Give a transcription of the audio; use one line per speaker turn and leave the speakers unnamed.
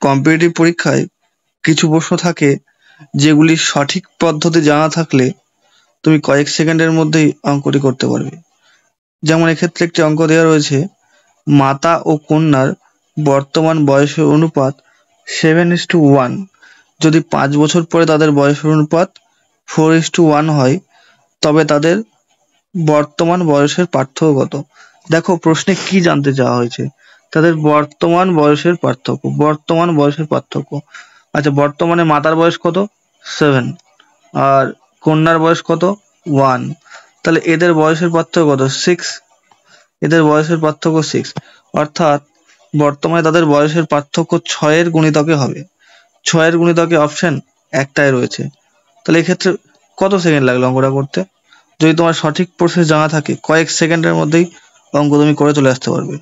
Competitive পরীক্ষায় কিছু প্রশ্ন থাকে যেগুলি সঠিক পদ্ধতি জানা থাকলে তুমি কয়েক সেকেন্ডের মধ্যেই অঙ্কটি করতে পারবে। যেমন এক্ষেত্রে একটি অঙ্ক দেওয়া রয়েছে, মাতা ও কন্যার বর্তমান বয়সের অনুপাত 7:1। যদি 5 বছর পরে তাদের বয়সের অনুপাত 4:1 হয় তবে তাদের বর্তমান বয়সের পার্থক্য কত? দেখো প্রশ্নে কি জানতে চাওয়া হয়েছে, তাদের বর্তমান বয়সের পার্থক্য। আচ্ছা, বর্তমানে মাতার বয়স কত? 7, আর কন্যার বয়স কত? 1। তাহলে এদের বয়সের পার্থক্য কত? 6। এদের বয়সের পার্থক্য 6, অর্থাৎ বর্তমানে তাদের বয়সের পার্থক্য 6 গুণিতকে হবে। 6 গুণিতকে অপশন একটাই রয়েছে। তাহলে এক্ষেত্রে কত সেকেন্ড লাগলো অঙ্কটা করতে? যদি তোমার সঠিক প্রসেস জানা থাকে কয়েক সেকেন্ডের মধ্যেই অঙ্ক তুমি করে চলে আসতে পারবে।